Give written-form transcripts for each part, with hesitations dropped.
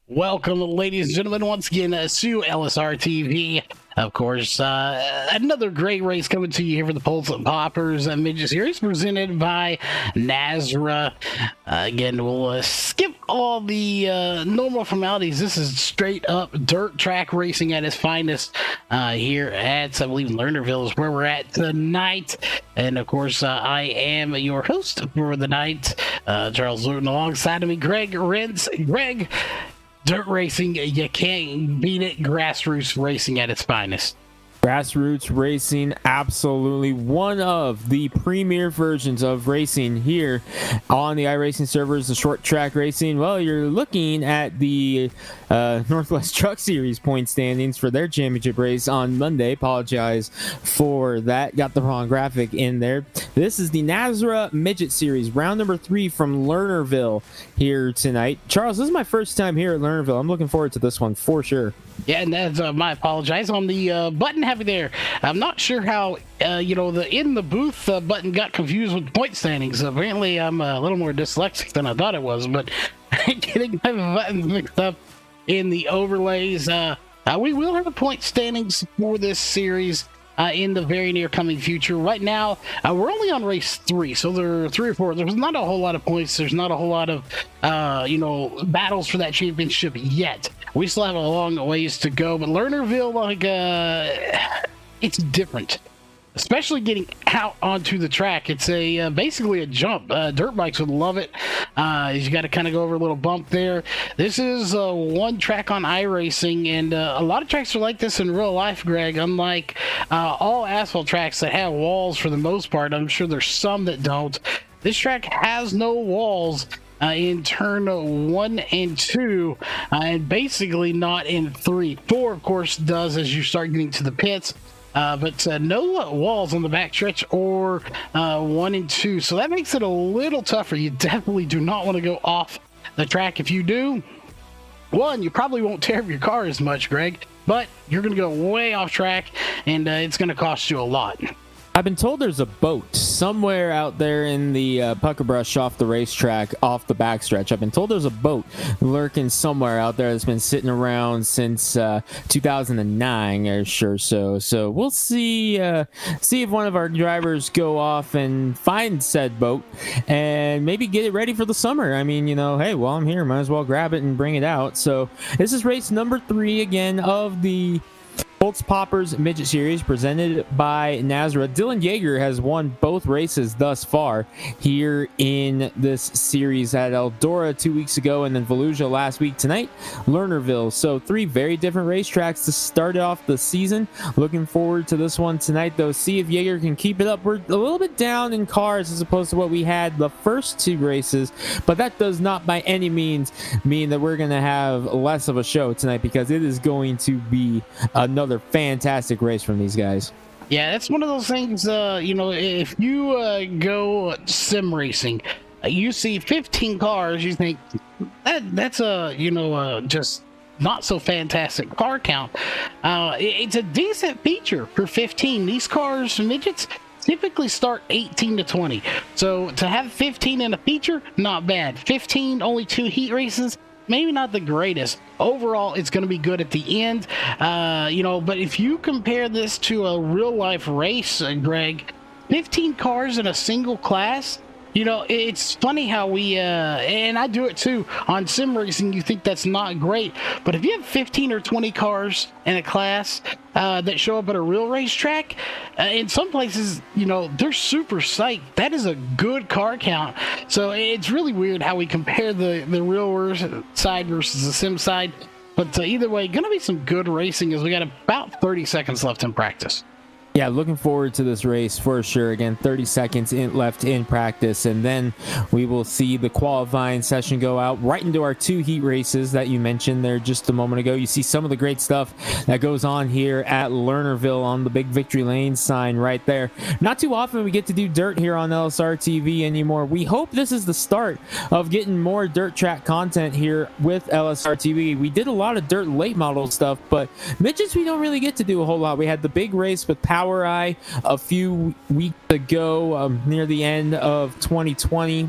Welcome, ladies and gentlemen, once again to LSRTV. Of course, another great race coming to you here for the Pulse Poppers Midget Series presented by NASRA. Again, we'll skip all the normal formalities. This is straight up dirt track racing at its finest here at, I believe, Lernerville is where we're at tonight. And of course, I am your host for the night, Charles Luton, alongside of me, Greg Rentz. Greg, dirt racing, you can't beat it. Grassroots racing at its finest. Grassroots racing, absolutely one of the premier versions of racing here on the iRacing servers, the short track racing. Well, you're looking at the Northwest Truck Series point standings for their championship race on Monday. Apologize for that. Got the wrong graphic in there. This is the NASRA Midget Series, round number 3 from Lernerville here tonight. Charles, this is my first time here at Lernerville. I'm looking forward to this one for sure. Yeah, and that's my apologize on the button heavy there. I'm not sure how the in the booth button got confused with point standings. Apparently, I'm a little more dyslexic than I thought it was, but getting my buttons mixed up in the overlays. We will have the point standings for this series in the very near coming future. Right now, we're only on race 3, so there are 3 or 4. There's not a whole lot of points. There's not a whole lot of battles for that championship yet. We still have a long ways to go, but Lernerville, it's different, especially getting out onto the track. It's basically a jump. Dirt bikes would love it. You got to kind of go over a little bump there. This is one track on iRacing, and a lot of tracks are like this in real life, Greg. Unlike all asphalt tracks that have walls for the most part, I'm sure there's some that don't. This track has no walls in turn 1 and 2, and basically not in 3. 4, of course, does as you start getting to the pits. But no walls on the backstretch or 1 and 2, so that makes it a little tougher. You definitely do not want to go off the track. If you do, one, you probably won't tear up your car as much, Greg, but you're going to go way off track, and it's going to cost you a lot. I've been told there's a boat somewhere out there in the pucker brush off the racetrack, off the backstretch. I've been told there's a boat lurking somewhere out there that's been sitting around since 2009 or sure. So we'll see if one of our drivers go off and find said boat and maybe get it ready for the summer. I mean, hey, while I'm here, might as well grab it and bring it out. So this is race number 3 again of the Pulse Poppers Midget Series presented by NASRA. Dylan Yeager has won both races thus far here in this series at Eldora 2 weeks ago and then Volusia last week. Tonight, Lernerville. So 3 very different racetracks to start off the season. Looking forward to this one tonight, though. See if Yeager can keep it up. We're a little bit down in cars as opposed to what we had the first 2 races, but that does not by any means mean that we're going to have less of a show tonight, because it is going to be another fantastic race from these guys. Yeah, that's one of those things, if you go sim racing, you see 15 cars, you think that's just not so fantastic car count. It's a decent feature for 15. These cars, midgets, typically start 18 to 20. So to have 15 in a feature, not bad. 15, only 2 heat races, maybe not the greatest. Overall, it's going to be good at the end. But if you compare this to a real life race, Greg, 15 cars in a single class, it's funny how we, and I do it too, on sim racing, you think that's not great. But if you have 15 or 20 cars in a class that show up at a real racetrack, in some places, they're super psyched. That is a good car count. So it's really weird how we compare the real side versus the sim side. But either way, going to be some good racing as we got about 30 seconds left in practice. Yeah, looking forward to this race for sure. Again, 30 seconds left in practice, and then we will see the qualifying session go out right into our 2 heat races that you mentioned there just a moment ago. You see some of the great stuff that goes on here at Lernerville on the big Victory Lane sign right there. Not too often we get to do dirt here on LSRTV anymore. We hope this is the start of getting more dirt track content here with LSRTV. We did a lot of dirt late model stuff, but midgets we don't really get to do a whole lot. We had the big race with Power Eye a few weeks ago, near the end of 2020.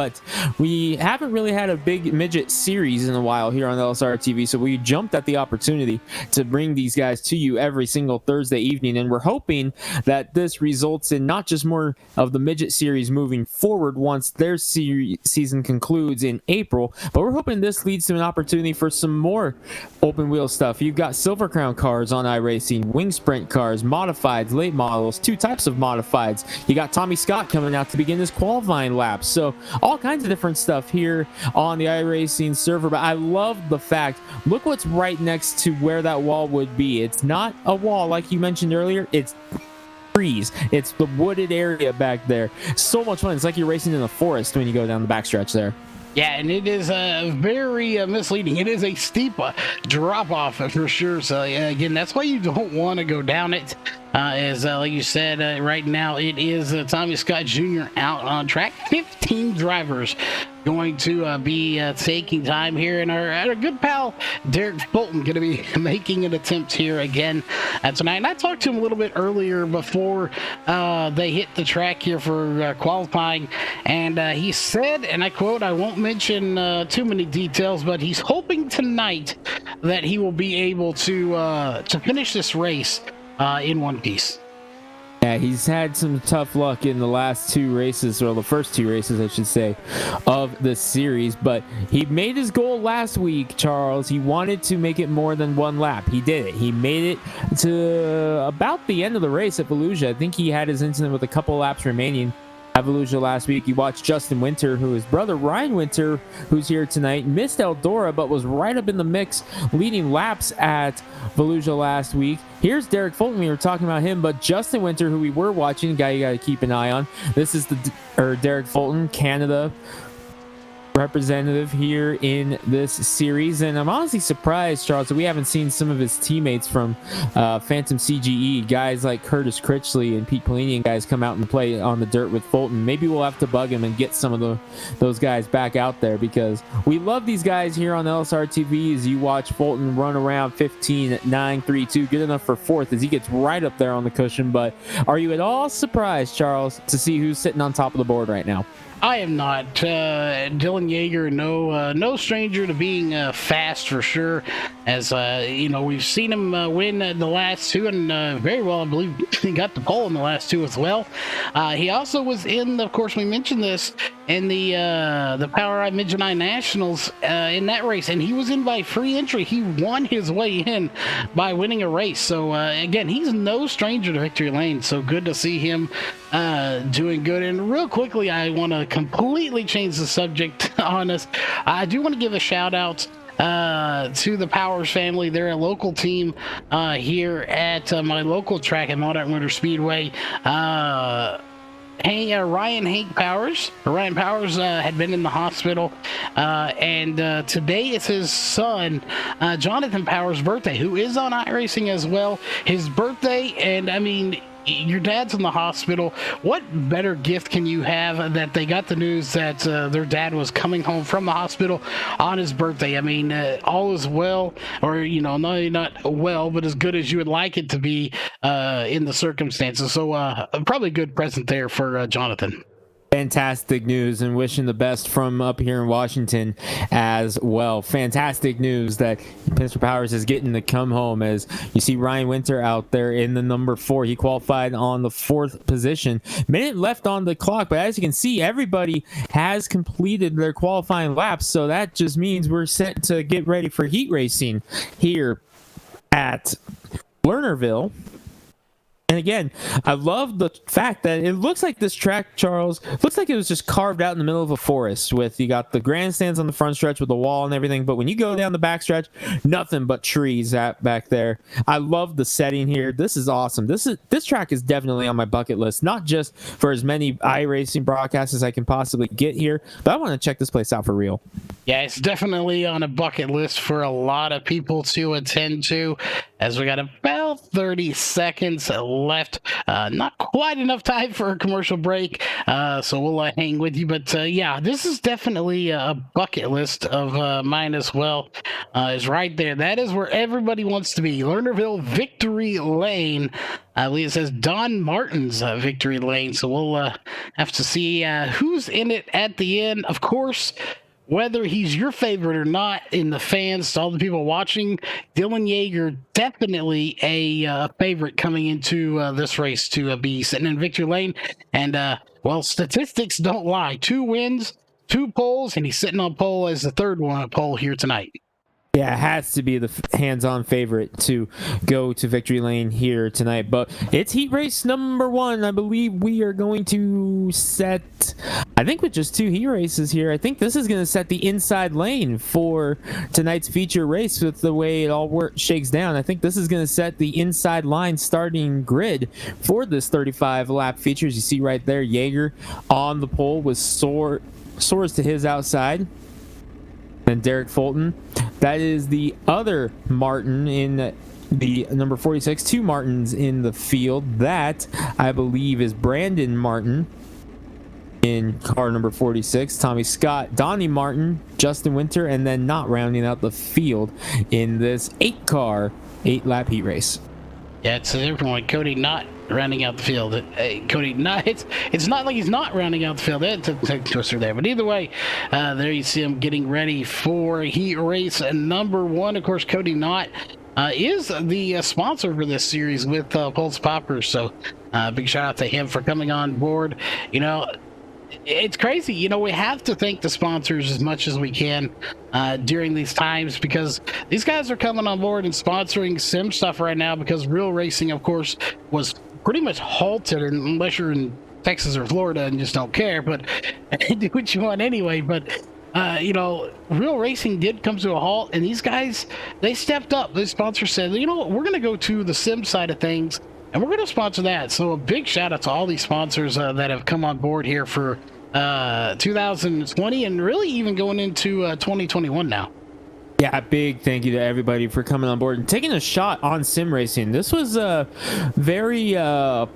but we haven't really had a big midget series in a while here on LSRTV, so we jumped at the opportunity to bring these guys to you every single Thursday evening, and we're hoping that this results in not just more of the midget series moving forward once their season concludes in April, but we're hoping this leads to an opportunity for some more open wheel stuff. You've got Silver Crown cars on iRacing, Wing Sprint cars, modifieds, late models, two types of modifieds. You got Tommy Scott coming out to begin his qualifying laps. So all kinds of different stuff here on the iRacing server. But I love the fact, look what's right next to where that wall would be. It's not a wall like you mentioned earlier. It's trees. It's the wooded area back there. So much fun. It's like you're racing in the forest when you go down the backstretch there. Yeah, and it is very misleading. It is a steep drop-off for sure. So, again, that's why you don't want to go down it. As like you said, right now it is Tommy Scott Jr. out on track. 15 drivers going to be taking time here, and our good pal Derek Fulton going to be making an attempt here again tonight. And I talked to him a little bit earlier before they hit the track here for qualifying, and he said, and I quote, I won't mention too many details, but he's hoping tonight that he will be able to finish this race in one piece. Yeah, he's had some tough luck in the last two races, or the first two races, I should say, of the series. But he made his goal last week, Charles. He wanted to make it more than one lap. He did it. He made it to about the end of the race at Volusia. I think he had his incident with a couple laps remaining at Volusia last week. You watched Justin Winter, who is brother Ryan Winter, who's here tonight, missed Eldora, but was right up in the mix, leading laps at Volusia last week. Here's Derek Fulton. We were talking about him, but Justin Winter, who we were watching, a guy you got to keep an eye on. This is Derek Fulton, Canada representative here in this series, and I'm honestly surprised, Charles, that we haven't seen some of his teammates from Phantom CGE, guys like Curtis Critchley and Pete Polini, and guys come out and play on the dirt with Fulton. Maybe we'll have to bug him and get some of those guys back out there, because we love these guys here on LSRTV. As you watch Fulton run around 15 at 9.32, good enough for fourth as he gets right up there on the cushion. But are you at all surprised, Charles, to see who's sitting on top of the board right now? I am not. Dylan Yeager, no stranger to being fast for sure. As you know, we've seen him win the last two, and very well, I believe he got the pole in the last two as well. He also was in, of course, we mentioned this in the Power Midget I Nationals in that race, and he was in by free entry. He won his way in by winning a race. So again, he's no stranger to victory lane. So good to see him doing good. And real quickly, I want to completely change the subject on us. I do want to give a shout out to the Powers family. They're a local team here at my local track at Modern Winter Speedway. Ryan Powers had been in the hospital, and today is his son Jonathan Powers' birthday, who is on iRacing as well. His birthday, and I mean, your dad's in the hospital. What better gift can you have that they got the news that their dad was coming home from the hospital on his birthday? I mean, all is well, or, you know, not well, but as good as you would like it to be in the circumstances. So probably a good present there for Jonathan. Fantastic news, and wishing the best from up here in Washington as well. Fantastic news that Mr. Powers is getting to come home. As you see Ryan Winter out there in the number 4. He qualified on the 4th position. Minute left on the clock, but as you can see, everybody has completed their qualifying laps, so that just means we're set to get ready for heat racing here at Lernerville. And again, I love the fact that it looks like this track, Charles, looks like it was just carved out in the middle of a forest. With, you got the grandstands on the front stretch with the wall and everything, but when you go down the back stretch, nothing but trees back there. I love the setting here. This is awesome. This track is definitely on my bucket list, not just for as many iRacing broadcasts as I can possibly get here, but I want to check this place out for real. Yeah, it's definitely on a bucket list for a lot of people to attend to, as we got about 30 seconds left. Not quite enough time for a commercial break, so we'll hang with you. But yeah, this is definitely a bucket list of mine as well. Is right there. That is where everybody wants to be. Lernerville Victory Lane. I believe it says Don Martin's Victory Lane. So we'll have to see who's in it at the end. Of course, whether he's your favorite or not, in the fans, to all the people watching, Dylan Yeager definitely a favorite coming into this race to be sitting in victory lane. And, well, statistics don't lie. 2 wins, 2 poles, and he's sitting on pole as the third one pole here tonight. Yeah, it has to be the hands-on favorite to go to victory lane here tonight. But it's heat race number 1. I believe we are going to set, I think with just 2 heat races here, I think this is going to set the inside lane for tonight's feature race with the way it all shakes down. I think this is going to set the inside line starting grid for this 35-lap features. You see right there, Yeager on the pole with soars to his outside. And Derek Fulton, that is the other Martin in the number 46. 2 Martins in the field. That, I believe, is Brandon Martin in car number 46. Tommy Scott, Donnie Martin, Justin Winter, and then not rounding out the field in this 8-car, 8-lap heat race. Yeah, it's a different one. Cody not rounding out the field. Cody not. It's not like he's not rounding out the field. That's a twister there. But either way, there you see him getting ready for heat race number 1. Of course, Cody Knott is the sponsor for this series with Pulse Poppers. So big shout out to him for coming on board. You know, it's crazy. You know, we have to thank the sponsors as much as we can during these times, because these guys are coming on board and sponsoring sim stuff right now, because real racing, of course, was pretty much halted, unless you're in Texas or Florida and just don't care, but do what you want anyway. But you know, real racing did come to a halt, and these guys, they stepped up. The sponsor said, you know what, we're going to go to the sim side of things, and we're going to sponsor that. So a big shout out to all these sponsors that have come on board here for 2020, and really even going into 2021 now. Yeah, big thank you to everybody for coming on board and taking a shot on sim racing. This was a very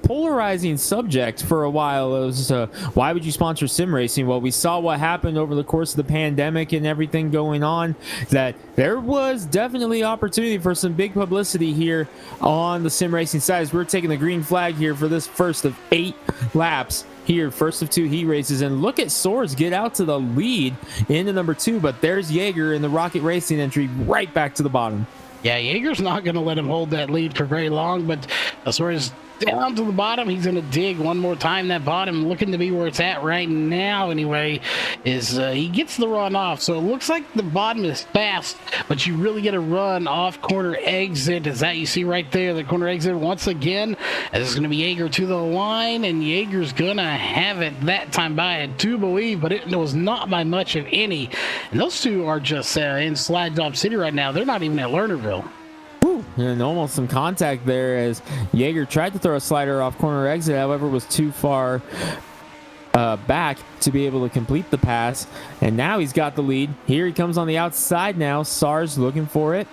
polarizing subject for a while. It was, why would you sponsor sim racing? Well, we saw what happened over the course of the pandemic and everything going on, that there was definitely opportunity for some big publicity here on the sim racing side, as we're taking the green flag here for this first of 8 laps. Here, first of 2 heat races, and look at Soares get out to the lead into number 2, but there's Yeager in the Rocket Racing entry right back to the bottom. Yeah, Yeager's not going to let him hold that lead for very long, but Soares down to the bottom. He's going to dig one more time. That bottom looking to be where it's at right now anyway, is he gets the run off. So it looks like the bottom is fast, but you really get a run off corner exit. Is that you see right there, the corner exit once again. This is going to be Yeager to the line, and Yeager's going to have it that time by, I do believe, but it was not by much of any. And those two are just in Slide Job City right now. They're not even at Lernerville. And almost some contact there as Yeager tried to throw a slider off corner exit, however was too far back to be able to complete the pass. And now he's got the lead. Here he comes on the outside now. Soares looking for it.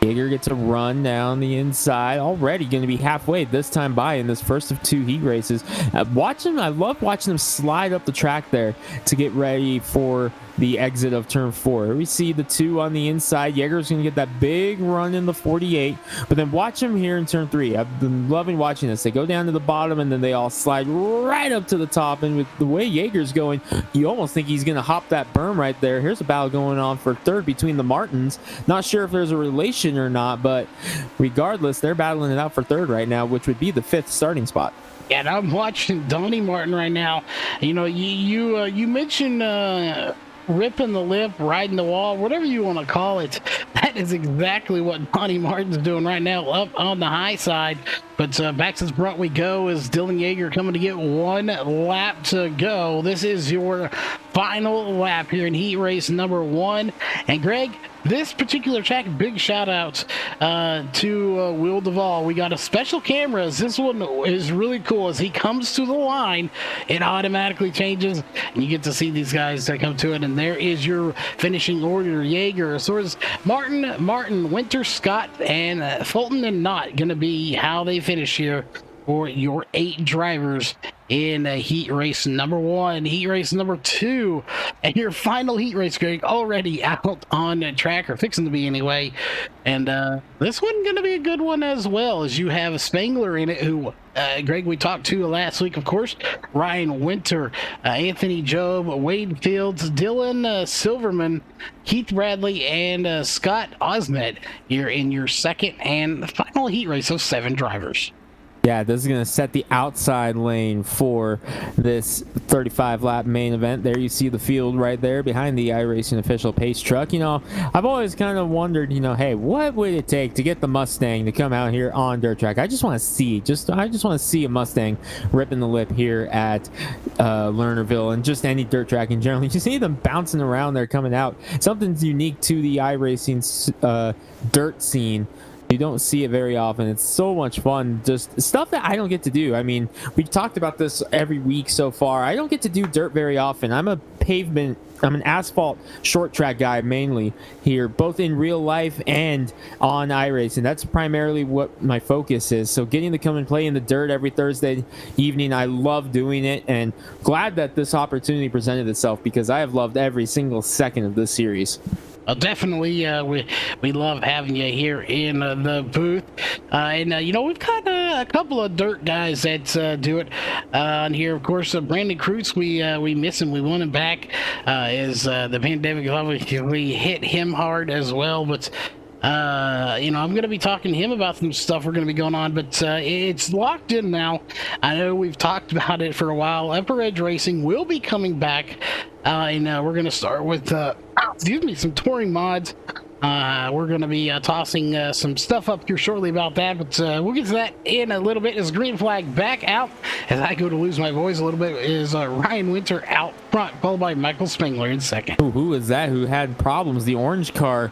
Yeager gets a run down the inside. Already going to be halfway this time by in this first of 2 heat races. I love watching him slide up the track there to get ready for the exit of turn 4. Here we see the 2 on the inside. Yeager's going to get that big run in the 48, but then watch him here in turn 3. I've been loving watching this. They go down to the bottom, and then they all slide right up to the top, and with the way Yeager's going, you almost think he's going to hop that berm right there. Here's a battle going on for third between the Martins. Not sure if there's a relation or not, but regardless, they're battling it out for third right now, which would be the 5th starting spot. Yeah, and I'm watching Donnie Martin right now. You know, you mentioned ripping the lip, riding the wall, whatever you want to call it. That is exactly what Donnie Martin's doing right now, up on the high side. But back to the front we go, as Dylan Yeager coming to get 1 lap to go. This is your final lap here in heat race number 1. And Greg, this particular track, big shout outs to Will Duvall. We got a special camera. This one is really cool. As he comes to the line, it automatically changes, and you get to see these guys that come to it. And there is your finishing order: Jaeger, Swords, Martin, Winter, Scott, and Fulton and Knott going to be how they finish here for your 8 drivers in heat race number 1, heat race number 2, and your final heat race, Greg, already out on track, or fixing to be anyway. And this one going to be a good one as well, as you have a Spangler in it, who Greg, we talked to last week, of course. Ryan Winter, Anthony Job, Wade Fields, Dylan Silverman, Keith Bradley, and Scott Osmet here in your second and final heat race of 7 drivers. Yeah, this is going to set the outside lane for this 35-lap main event. There you see the field right there behind the iRacing official pace truck. You know, I've always kind of wondered, you know, hey, what would it take to get the Mustang to come out here on dirt track? I just want to see, I just want to see a Mustang ripping the lip here at Lernerville and just any dirt track in general. You see them bouncing around there coming out. Something's unique to the iRacing dirt scene. You don't see it very often. It's so much fun. Just stuff that I don't get to do. I mean, we've talked about this every week so far. I don't get to do dirt very often. I'm an asphalt short track guy mainly here, both in real life and on iRacing. That's primarily what my focus is. So getting to come and play in the dirt every Thursday evening, I love doing it, and glad that this opportunity presented itself, because I have loved every single second of this series. Definitely, we love having you here in the booth, and you know, we've got a couple of dirt guys that do it on here. Of course, Brandon Kreutz, we miss him. We want him back as the pandemic obviously hit him hard as well, but you know, I'm going to be talking to him about some stuff we're going to be going on, but it's locked in now. I know we've talked about it for a while. Upper Edge Racing will be coming back, and we're going to start with some touring mods. We're going to be tossing some stuff up here shortly about that, but we'll get to that in a little bit. As green flag back out, as I go to lose my voice a little bit, is Ryan Winter out front, followed by Michael Spangler in second. Ooh, who is that who had problems? The orange car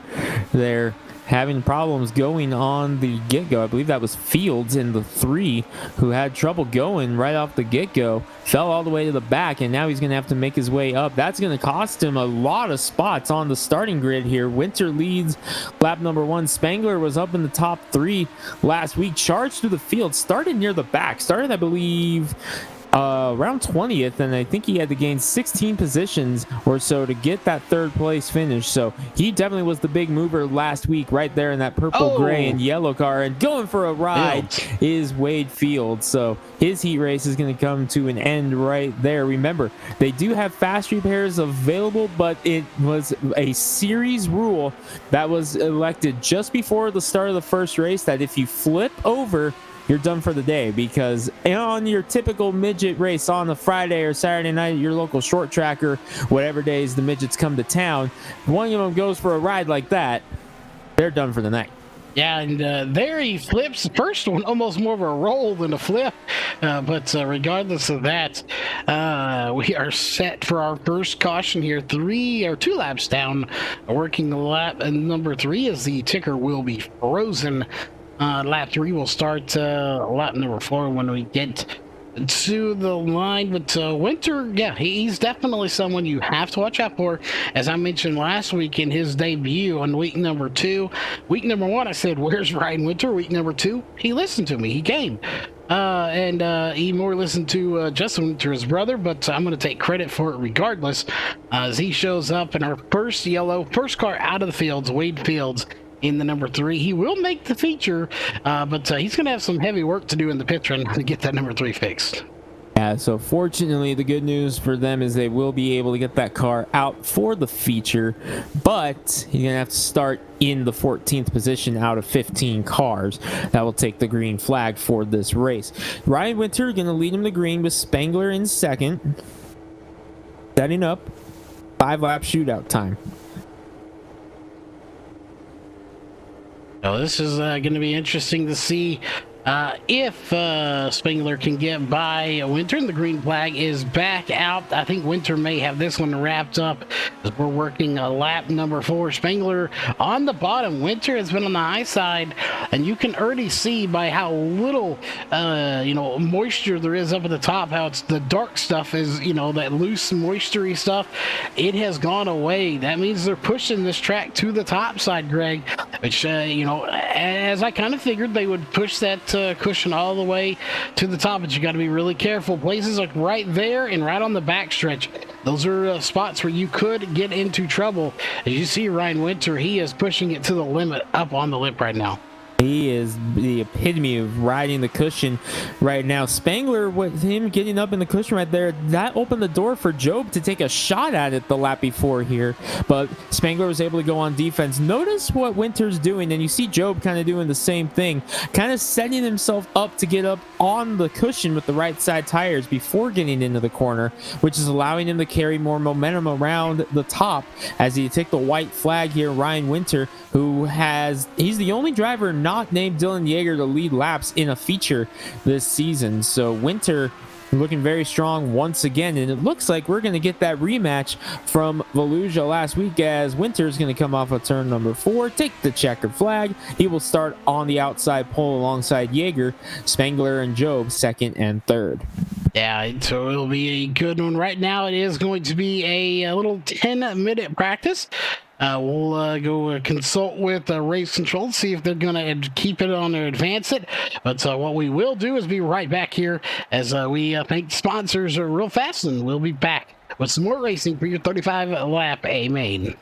there having problems going on the get-go. I believe that was Fields in the 3 who had trouble going right off the get-go, fell all the way to the back, and now he's going to have to make his way up. That's going to cost him a lot of spots on the starting grid here. Winter leads lap number 1. Spangler was up in the top 3 last week, charged through the field, started near the back, started, I believe, around 20th, and I think he had to gain 16 positions or so to get that 3rd place finish. So he definitely was the big mover last week right there in that purple, gray, and yellow car. And going for a ride is Wade Fields. So his heat race is going to come to an end right there. Remember, they do have fast repairs available, but it was a series rule that was elected just before the start of the first race that if you flip over, you're done for the day, because on your typical midget race on a Friday or Saturday night at your local short tracker, whatever days the midgets come to town, one of them goes for a ride like that, they're done for the night. Yeah, and there he flips. The first one almost more of a roll than a flip, but regardless of that, we are set for our first caution here. 2 laps down, working the lap, and number 3 is the ticker will be frozen. Lap 3 will start lap number 4 when we get to the line. But Winter, yeah, he's definitely someone you have to watch out for. As I mentioned last week in his debut on week number 2. Week number 1, I said, where's Ryan Winter? Week number 2, he listened to me. He came. And he more listened to Justin Winter, his brother, but I'm going to take credit for it regardless, as he shows up in our first car out of the fields, Wade Fields, in the number 3. He will make the feature, but he's going to have some heavy work to do in the pit run to get that number 3 fixed. Yeah, so fortunately, the good news for them is they will be able to get that car out for the feature, but he's going to have to start in the 14th position out of 15 cars. That will take the green flag for this race. Ryan Winter going to lead him to green with Spangler in second, setting up 5-lap shootout time. Now, this is going to be interesting to see If Spengler can get by Winter, and the green flag is back out. I think Winter may have this one wrapped up as we're working lap number 4. Spengler on the bottom. Winter has been on the high side, and you can already see by how little moisture there is up at the top, how it's the dark stuff is, that loose moistury stuff. It has gone away. That means they're pushing this track to the top side, Greg, which as I kind of figured they would push that cushion all the way to the top, but you got to be really careful. Places like right there and right on the backstretch, those are spots where you could get into trouble. As you see Ryan Winter, he is pushing it to the limit up on the lip right now. He is the epitome of riding the cushion right now. Spengler, with him getting up in the cushion right there, that opened the door for Job to take a shot at it the lap before here. But Spengler was able to go on defense. Notice what Winter's doing, and you see Job kind of doing the same thing, kind of setting himself up to get up on the cushion with the right side tires before getting into the corner, which is allowing him to carry more momentum around the top as he take the white flag here. Ryan Winter, he's the only driver not named Dylan Yeager to lead laps in a feature this season. So Winter looking very strong once again, and it looks like we're going to get that rematch from Volusia last week, as Winter is going to come off of turn number 4, take the checkered flag. He will start on the outside pole alongside Yeager, Spengler, and Job second and third. Yeah, so it'll be a good one. Right now it is going to be a little 10-minute practice. We'll go consult with race control, see if they're going to keep it on or advance it. But what we will do is be right back here as we thank sponsors real fast, and we'll be back with some more racing for your 35-lap A main.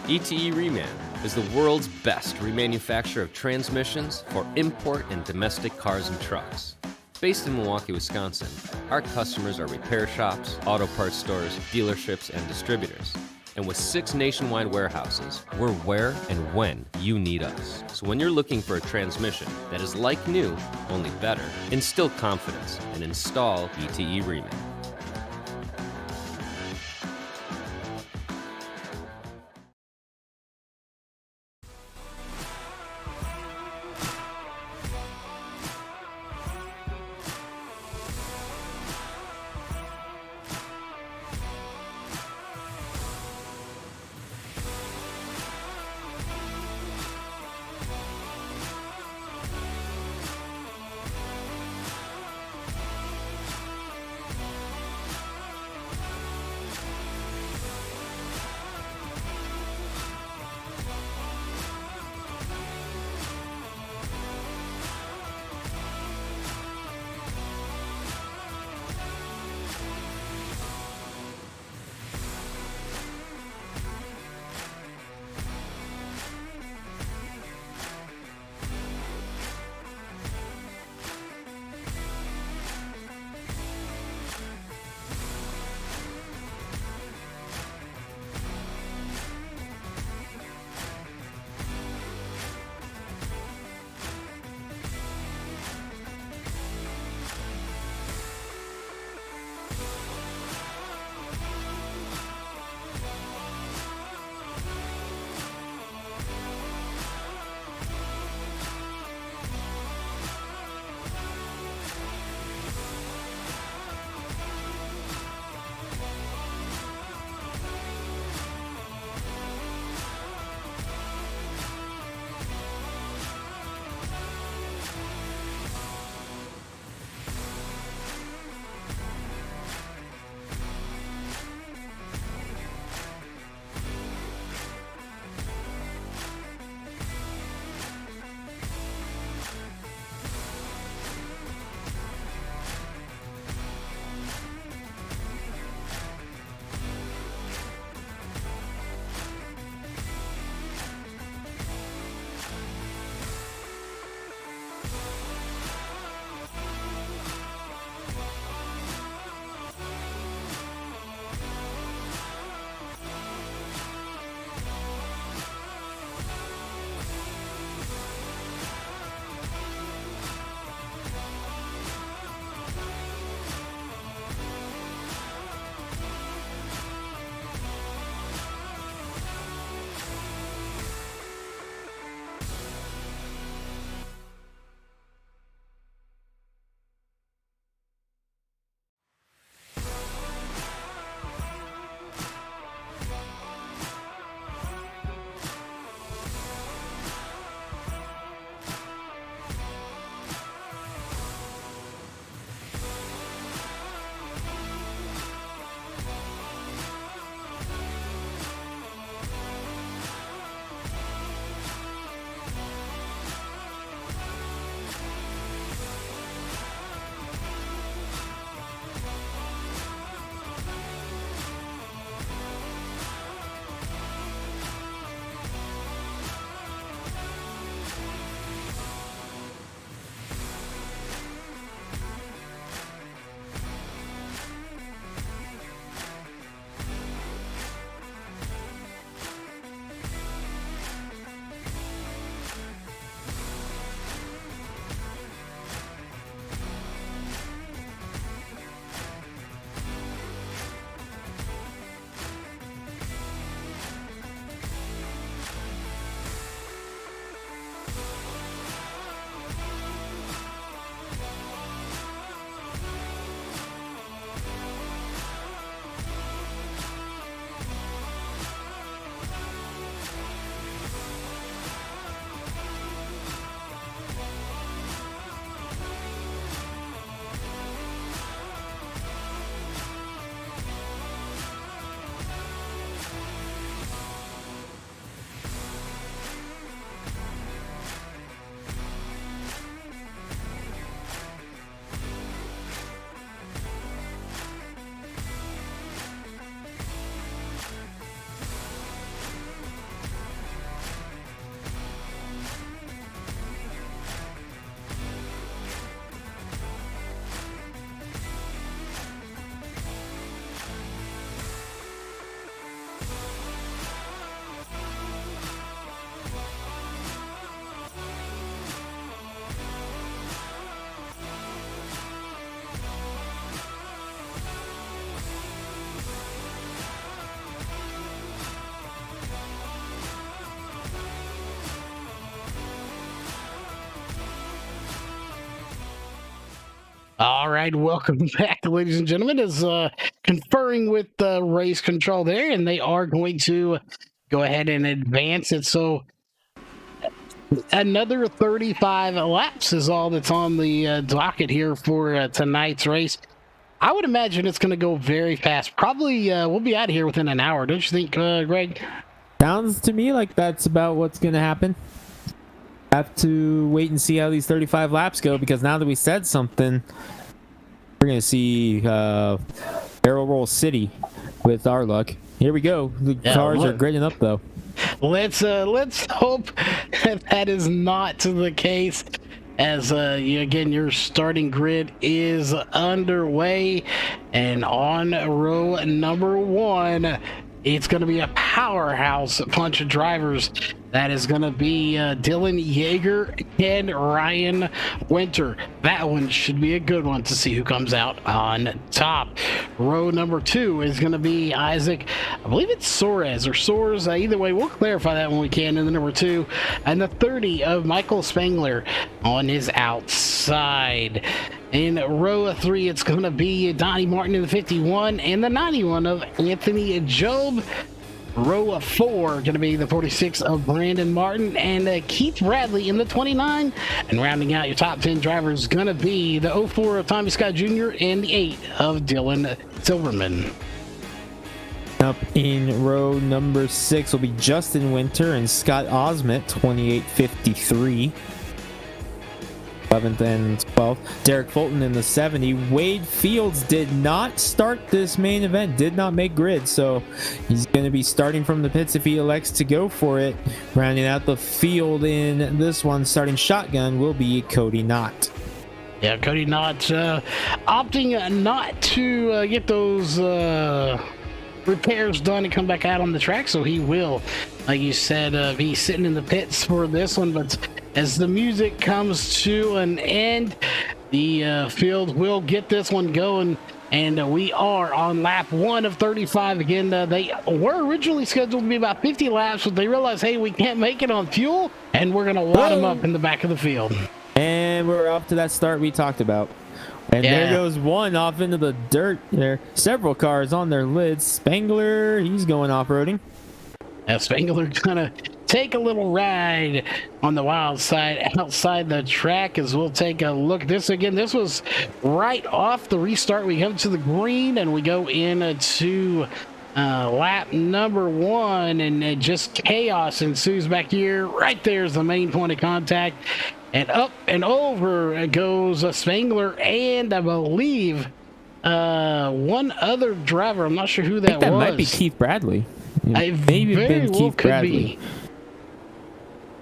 ETE Reman is the world's best remanufacturer of transmissions for import and domestic cars and trucks. Based in Milwaukee, Wisconsin, our customers are repair shops, auto parts stores, dealerships, and distributors. And with 6 nationwide warehouses, we're where and when you need us. So when you're looking for a transmission that is like new, only better, instill confidence and install ETE Reman. All right, welcome back, ladies and gentlemen. Is conferring with the race control there, and they are going to go ahead and advance it. So another 35 laps is all that's on the docket here for tonight's race. I would imagine it's going to go very fast. Probably we'll be out of here within an hour, don't you think, Greg? Sounds to me like that's about what's going to happen. Have to wait and see how these 35 laps go, because now that we said something, we're going to see Barrel Roll City with our luck. Here we go. The cars are grading up, though. Let's hope that is not the case, as again, your starting grid is underway, and on row number 1, it's going to be a powerhouse bunch of drivers. That is going to be Dylan Yeager and Ryan Winter. That one should be a good one to see who comes out on top. Row number 2 is going to be Isaac, I believe it's Soares or Soares. Either way, we'll clarify that when we can in the number 2. And the 30 of Michael Spangler on his outside. In row 3, it's going to be Donnie Martin in the 51 and the 91 of Anthony Job. Row 4 going to be the 46 of Brandon Martin and Keith Bradley in the 29. And rounding out your top 10 drivers is going to be the 04 of Tommy Scott Jr. and the 8 of Dylan Silverman. Up in row number 6 will be Justin Winter and Scott Osment, 2853. 11th and 12th. Derek Fulton in the 70. Wade Fields did not start this main event, did not make grid, so he's going to be starting from the pits if he elects to go for it. Rounding out the field in this one, starting shotgun, will be Cody Knott. Yeah, Cody Knott opting not to get those repairs done and come back out on the track, so he will, like you said, be sitting in the pits for this one. But as the music comes to an end, the field will get this one going, and we are on lap 1 of 35. Again, they were originally scheduled to be about 50 laps, but they realized, hey, we can't make it on fuel, and we're going to wad them up in the back of the field. And we're off to that start we talked about. And there goes one off into the dirt there. Several cars on their lids. Spangler, he's going off-roading. Now Spangler's gonna take a little ride on the wild side outside the track, as we'll take a look. This was right off the restart. We come to the green and we go into lap number 1, and just chaos ensues back here. Right there's the main point of contact, and up and over goes Spangler and I believe one other driver. I'm not sure who that was. That might be Keith Bradley. Maybe it's been Keith Bradley.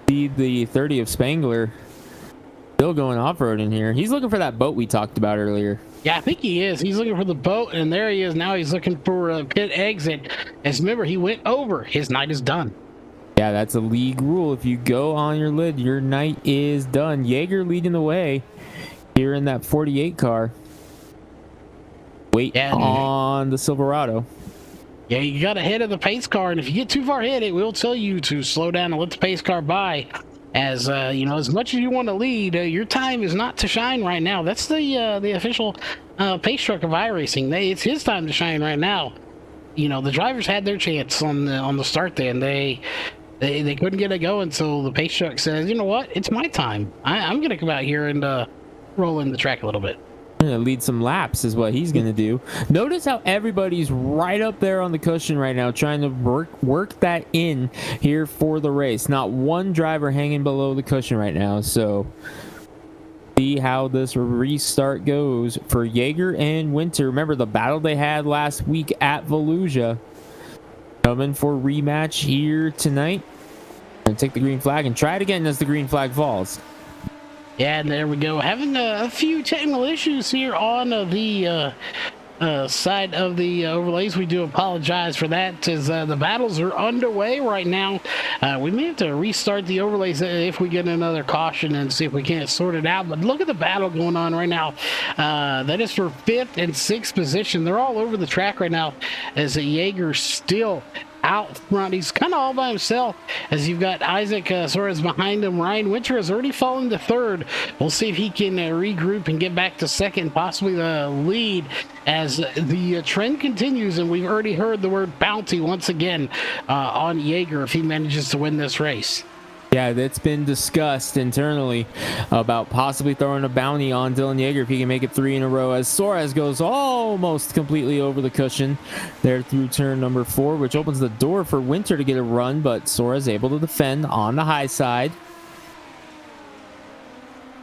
See the 30 of Spangler still going off-roading here. He's looking for that boat we talked about earlier. Yeah, I think he is. He's looking for the boat, and there he is. Now he's looking for a pit exit. As remember, he went over. His night is done. Yeah, that's a league rule. If you go on your lid, your night is done. Yeager leading the way here in that 48 car. Wait on the Silverado. Yeah, you got ahead of the pace car, and if you get too far ahead, it will tell you to slow down and let the pace car by. As you know, as much as you want to lead, your time is not to shine right now. That's the official pace truck of iRacing. It's his time to shine right now. You know, the drivers had their chance on the start there, and they couldn't get it going. So the pace truck says, you know what? It's my time. I'm going to come out here and roll in the track a little bit. Gonna lead some laps is what he's gonna do. Notice how everybody's right up there on the cushion right now, trying to work that in here for the race. Not one driver hanging below the cushion right now. So see how this restart goes for Yeager and Winter. Remember the battle they had last week at Volusia. Coming for rematch here tonight. And take the green flag and try it again as the green flag falls. Yeah, and there we go. Having a few technical issues here on the side of the overlays. We do apologize for that, as the battles are underway right now. We may have to restart the overlays if we get another caution and see if we can't sort it out. But look at the battle going on right now. That is for 5th and 6th position. They're all over the track right now, as Yeager still out front. He's kind of all by himself as you've got Isaac Suarez behind him. Ryan Winter has already fallen to third. We'll see if he can regroup and get back to second, possibly the lead as the trend continues. And we've already heard the word bounty once again on Jaeger if he manages to win this race. Yeah, that's been discussed internally about possibly throwing a bounty on Dylan Jaeger if he can make it 3 in a row, as Suarez goes almost completely over the cushion there through turn number 4, which opens the door for Winter to get a run, but Suarez able to defend on the high side.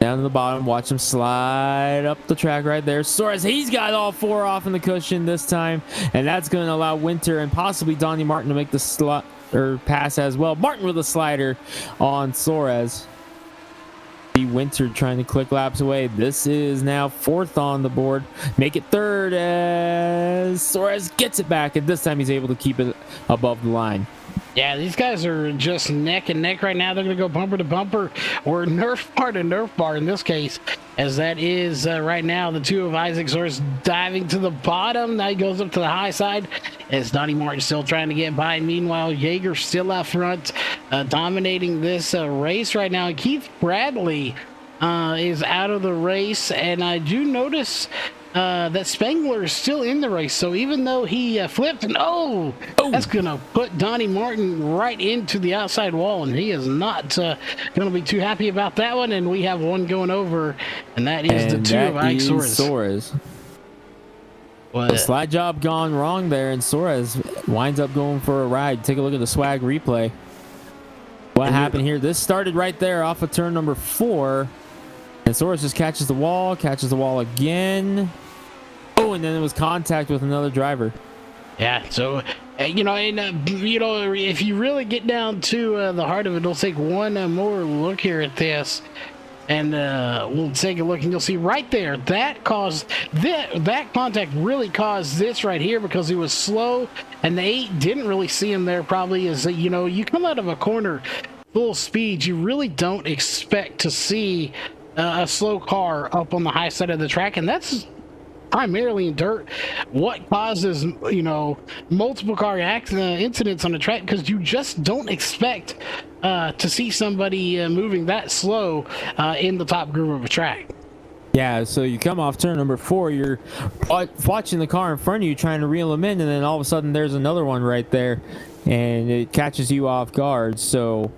Down to the bottom, watch him slide up the track right there. Suarez, he's got all 4 off in the cushion this time, and that's going to allow Winter and possibly Donnie Martin to make the slot or pass as well. Martin with a slider on Suarez. Winter trying to click laps away. This is now 4th on the board. Make it 3rd as Suarez gets it back, and this time he's able to keep it above the line. Yeah, these guys are just neck and neck right now. They're going to go bumper to bumper, or Nerf bar to Nerf bar in this case, as that is right now the two of Isaac Suarez diving to the bottom. Now he goes up to the high side as Donnie Martin still trying to get by. Meanwhile, Jaeger still out front, dominating this race right now. Keith Bradley is out of the race, and I do notice that Spangler is still in the race. So even though he flipped, and that's gonna put Donnie Martin right into the outside wall, and he is not gonna be too happy about that one. And we have one going over, and that is the two of Ike Suarez. The slide job gone wrong there, and Suarez winds up going for a ride. Take a look at the swag replay. What happened here? This started right there off of turn number 4. And Suarez just catches the wall again. Oh, and then it was contact with another driver. Yeah, so, if you really get down to the heart of it, we'll take one more look here at this. And we'll take a look, and you'll see right there, that contact really caused this right here because he was slow, and the 8 didn't really see him there probably. Is that, you come out of a corner full speed, you really don't expect to see a slow car up on the high side of the track, and that's primarily in dirt what causes multiple car incidents on the track, because you just don't expect to see somebody moving that slow in the top groove of a track. Yeah, so you come off turn number 4, you're watching the car in front of you trying to reel him in, and then all of a sudden there's another one right there and it catches you off guard. So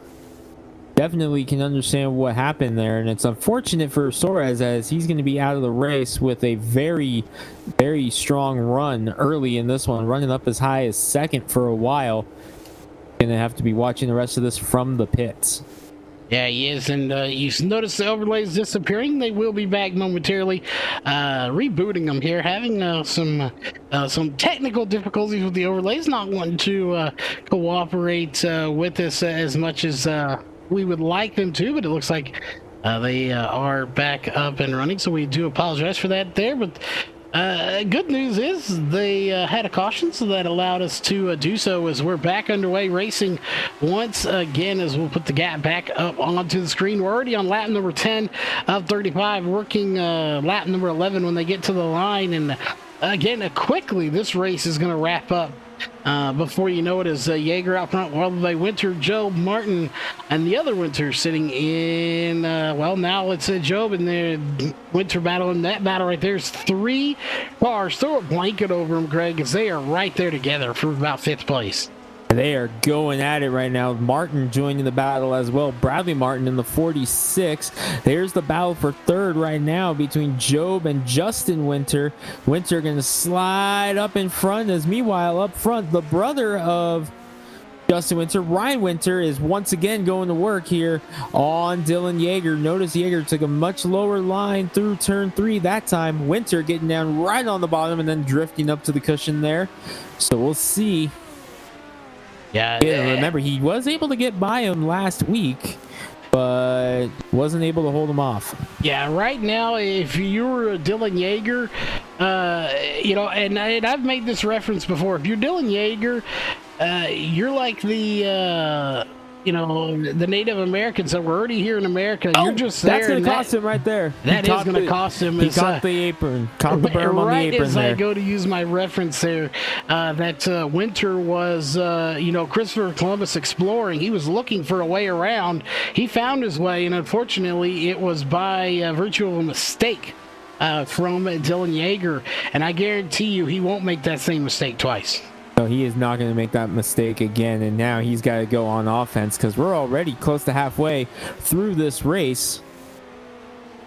definitely can understand what happened there, and it's unfortunate for Suarez as he's going to be out of the race with a very, very strong run early in this one, running up as high as 2nd for a while. Going to have to be watching the rest of this from the pits. Yeah, he is, and you notice the overlays disappearing. They will be back momentarily. Rebooting them here, having some technical difficulties with the overlays, not wanting to cooperate with us as much as we would like them to, but it looks like they are back up and running, so we do apologize for that there. But good news is they had a caution, so that allowed us to do so as we're back underway racing once again, as we'll put the gap back up onto the screen. We're already on lap number 10 of 35, working lap number 11 when they get to the line, and again quickly this race is going to wrap up. Before you know it, is Jaeger out front, while they Winter, Job, Martin, and the other Winter sitting in, now it's Job and the Winter battle, and that battle right there is 3 cars. Throw a blanket over them, Greg, as they are right there together for about 5th place. They are going at it right now. Martin joining the battle as well. Bradley Martin in the 46. There's the battle for 3rd right now between Job and Justin Winter. Winter going to slide up in front, as meanwhile up front, the brother of Justin Winter, Ryan Winter, is once again going to work here on Dylan Jaeger. Notice Jaeger took a much lower line through turn 3 that time. Winter getting down right on the bottom and then drifting up to the cushion there. So we'll see. Yeah, remember, he was able to get by him last week, but wasn't able to hold him off. Yeah, right now, if you're Dylan Jaeger, and I've made this reference before, if you're Dylan Jaeger, you're like the the Native Americans that were already here in America. Oh, you're just there. that's going to cost him right there. That is going to cost him. He caught the apron, caught the berm on the apron as there. I go to use my reference there, that Winter was, Christopher Columbus exploring. He was looking for a way around. He found his way, and unfortunately, it was by virtue of a mistake from Dylan Yeager. And I guarantee you, he won't make that same mistake twice. So he is not going to make that mistake again, and now he's got to go on offense because we're already close to halfway through this race.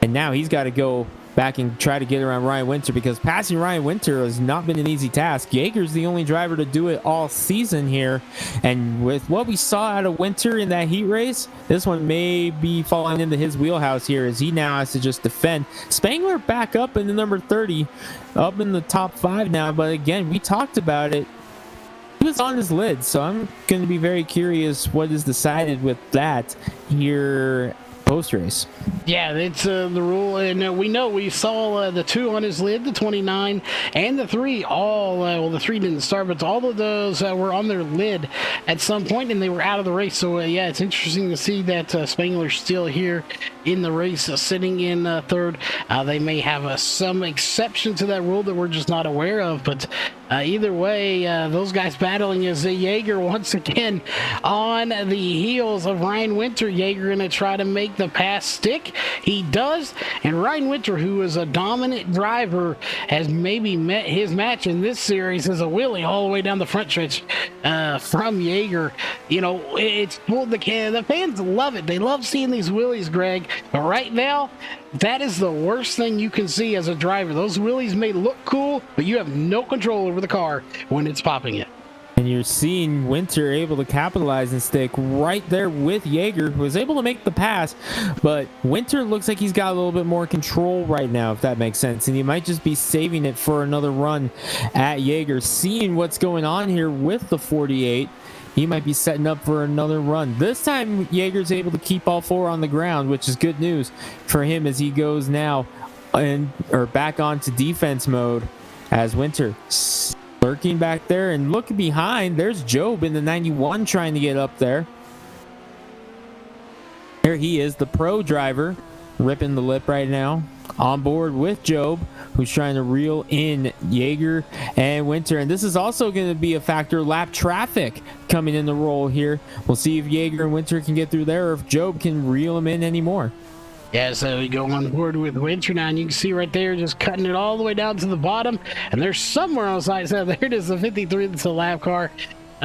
And now he's got to go back and try to get around Ryan Winter, because passing Ryan Winter has not been an easy task. Yeager's the only driver to do it all season here, and with what we saw out of Winter in that heat race, this one may be falling into his wheelhouse here, as he now has to just defend. Spangler back up in the number 30, up in the top 5 now, but again, we talked about it. He was on his lid, so I'm going to be very curious what is decided with that here post-race. Yeah, it's the rule, and we saw the 2 on his lid, the 29, and the 3 all, the 3 didn't start, but all of those were on their lid at some point, and they were out of the race. So, yeah, it's interesting to see that Spangler's still here in the race, sitting in 3rd. They may have some exception to that rule that we're just not aware of, but either way, those guys battling as Yeager once again on the heels of Ryan Winter. Yeager going to try to make the pass stick. He does, and Ryan Winter, who is a dominant driver, has maybe met his match in this series as a wheelie all the way down the front stretch from Yeager. It's pulled the fans love it. They love seeing these wheelies, Greg, but right now, that is the worst thing you can see as a driver. Those wheelies may look cool, but you have no control over the car when it's popping it. And you're seeing Winter able to capitalize and stick right there with Yeager, who was able to make the pass, but Winter looks like he's got a little bit more control right now, if that makes sense, and he might just be saving it for another run at Yeager. Seeing what's going on here with the 48, he might be setting up for another run. This time, Yeager's able to keep all 4 on the ground, which is good news for him as he goes now back onto defense mode as Winter lurking back there. And look behind, there's Job in the 91 trying to get up there. Here he is, the pro driver, ripping the lip right now, on board with Job, who's trying to reel in Yeager and Winter. And this is also going to be a factor, lap traffic coming in the roll here. We'll see if Yeager and Winter can get through there, or if Job can reel him in anymore. Yeah, so we go on board with Winter now, and you can see right there just cutting it all the way down to the bottom, and there's somewhere on the side, so there it is, the 53, that's a lap car